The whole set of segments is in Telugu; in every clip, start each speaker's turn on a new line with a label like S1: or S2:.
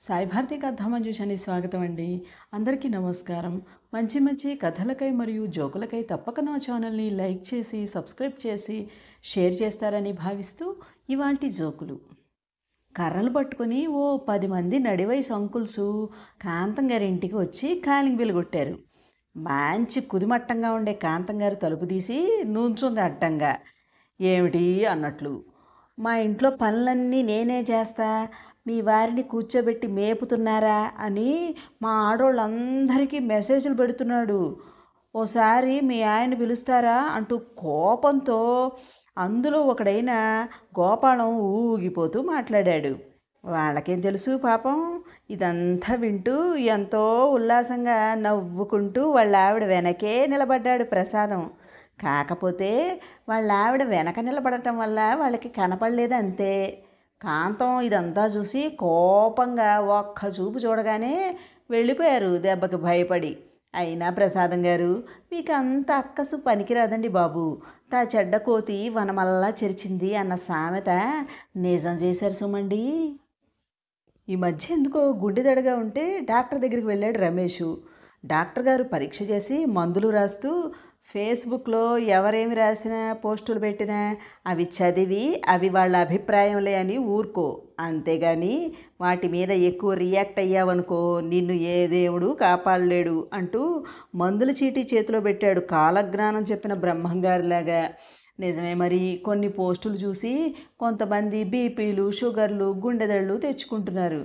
S1: సాయి భారతి కథామంజూషానికి స్వాగతం అండి. అందరికీ నమస్కారం. మంచి మంచి కథలకై మరియు జోకులకై తప్పక నా ఛానల్ని లైక్ చేసి సబ్స్క్రైబ్ చేసి షేర్ చేస్తారని భావిస్తూ ఇవాల్టి జోకులు. కర్రలు పట్టుకుని ఓ 10 మంది నడివయసు అంకుల్సు కాంతం గారి ఇంటికి వచ్చి కాలింగ్ బిల్ కొట్టారు. మంచి కుదిమట్టంగా ఉండే కాంతం గారు తలుపు తీసి నుంచుంది అడ్డంగా. ఏమిటి అన్నట్లు. మా ఇంట్లో పనులన్నీ నేనే చేస్తా, మీ వారిని కూర్చోబెట్టి మేపుతున్నారా అని మా ఆడోళ్ళందరికీ మెసేజ్లు పెడుతున్నాడు. ఓసారి మీ ఆయన పిలుస్తారా అంటూ కోపంతో అందులో ఒకడైన గోపాలం ఊగిపోతూ మాట్లాడాడు. వాళ్ళకేం తెలుసు పాపం. ఇదంతా వింటూ ఎంతో ఉల్లాసంగా నవ్వుకుంటూ వాళ్ళ ఆవిడ వెనకే నిలబడ్డాడు ప్రసాదం. కాకపోతే వాళ్ళ ఆవిడ వెనక నిలబడటం వల్ల వాళ్ళకి కనపడలేదు అంతే. కాంతం ఇదంతా చూసి కోపంగా ఒక్క చూపు చూడగానే వెళ్ళిపోయారు దెబ్బకి భయపడి. అయినా ప్రసాదం గారు, మీకు అంత అక్కసు పనికిరాదండి బాబు. తా చెడ్డ కోతి వనమల్లా చెరిచింది అన్న సామెత నిజం చేశారు సుమండి. ఈ మధ్య ఎందుకో గుండెదడగా ఉంటే డాక్టర్ దగ్గరికి వెళ్ళాడు రమేషు. డాక్టర్ గారు పరీక్ష చేసి మందులు రాస్తూ ఫేస్బుక్లో ఎవరేమి రాసినా పోస్టులు పెట్టినా అవి చదివి అవి వాళ్ళ అభిప్రాయంలే అని ఊరుకో, అంతేగాని వాటి మీద ఎక్కువ రియాక్ట్ అయ్యావనుకో నిన్ను ఏ దేవుడు కాపాడలేడు అంటూ మందుల చీటీ చేతిలో పెట్టాడు కాలజ్ఞానం చెప్పిన బ్రహ్మంగారిలాగా. నిజమే మరి. కొన్ని పోస్టులు చూసి కొంతమంది బీపీలు షుగర్లు గుండెదళ్ళు తెచ్చుకుంటున్నారు.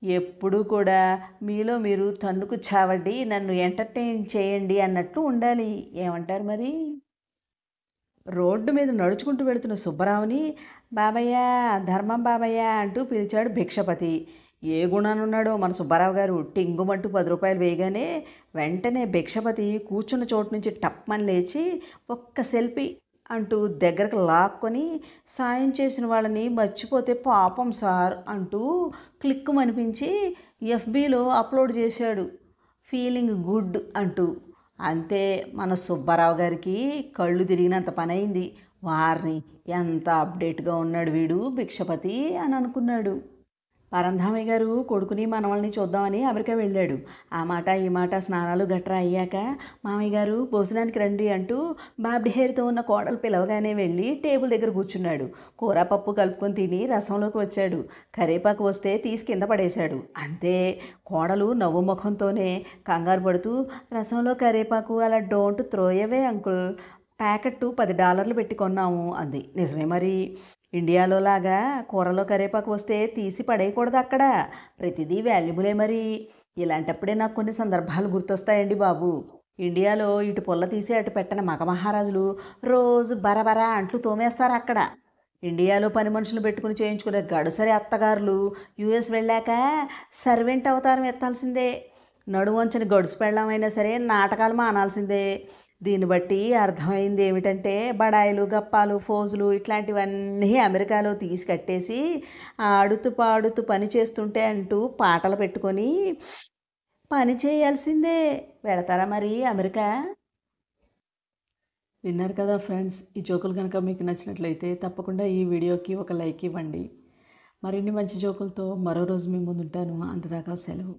S1: ఎప్పుడూ కూడా మీలో మీరు తన్నుకు చావండి, నన్ను ఎంటర్టైన్ చేయండి అన్నట్టు ఉండాలి. ఏమంటారు మరి? రోడ్డు మీద నడుచుకుంటూ వెళుతున్న సుబ్బరావుని బాబయ్య, ధర్మం బాబయ్య అంటూ పిలిచాడు భిక్షపతి. ఏ గుణానున్నాడో మన సుబ్బారావు గారు. టింగుమంటూ 10 రూపాయలు వేయగానే వెంటనే భిక్షపతి కూర్చున్న చోటు నుంచి టప్మని లేచి ఒక్క సెల్ఫీ అంటూ దగ్గరకు లాక్కొని సాయం చేసిన వాళ్ళని మర్చిపోతే పాపం సార్ అంటూ క్లిక్కుమనిపించి ఎఫ్బీలో అప్లోడ్ చేశాడు. ఫీలింగ్ గుడ్ అంటూ. అంతే, మన సుబ్బారావు గారికి కళ్ళు తిరిగినంత పని అయింది. వారిని ఎంత అప్డేట్గా ఉన్నాడు వీడు భిక్షపతి అని అనుకున్నాడు. పరంధామయ్య గారు కొడుకుని మనవల్ని చూద్దామని అమెరికా వెళ్ళాడు. ఆ మాట ఈ మాట స్నానాలు గట్రా అయ్యాక మామయ్య గారు భోజనానికి రండి అంటూ బాబ్డి హెయిర్తో ఉన్న కోడలు పిలవగానే వెళ్ళి టేబుల్ దగ్గర కూర్చున్నాడు. కూర పప్పు కలుపుకొని తిని రసంలోకి వచ్చాడు. కరేపాకు వస్తే తీసి కింద పడేశాడు. అంతే, కోడలు నవ్వు ముఖంతోనే కంగారు పడుతూ రసంలో కరేపాకు అలా don't throw away uncle, packet $10 పెట్టి కొన్నాము అంది. నిజమే మరి. ఇండియాలో లాగా కూరలో కరేపాకు వస్తే తీసి పడేయకూడదు అక్కడ. ప్రతిదీ వాల్యుబులే మరి. ఇలాంటప్పుడే నాకు కొన్ని సందర్భాలు గుర్తొస్తాయండి బాబు. ఇండియాలో ఇటు పుల్ల తీసి అటు పెట్టిన మగ మహారాజులు రోజు బరబరా అంట్లు తోమేస్తారు అక్కడ. ఇండియాలో పని మనుషులు పెట్టుకుని చేయించుకునే గడుసరి అత్తగారులు యుఎస్ వెళ్ళాక సర్వెంట్ అవతారం ఎత్తాల్సిందే. నడువంచని గడుసు పెళ్ళమైనా సరే నాటకాలు మానాల్సిందే. దీన్ని బట్టి అర్థమైంది ఏమిటంటే బడాయిలు గప్పాలు ఫోజులు ఇట్లాంటివన్నీ అమెరికాలో తీసి కట్టేసి ఆడుతూ పాడుతూ పని చేస్తుంటే అంటూ పాటలు పెట్టుకొని పని చేయాల్సిందే. వెళతారా మరి అమెరికా? విన్నారు కదా ఫ్రెండ్స్. ఈ జోకులు కనుక మీకు నచ్చినట్లయితే తప్పకుండా ఈ వీడియోకి ఒక లైక్ ఇవ్వండి. మరిన్ని మంచి జోకులతో మరో రోజు మీ ముందుంటాను. అంతదాకా సెలవు.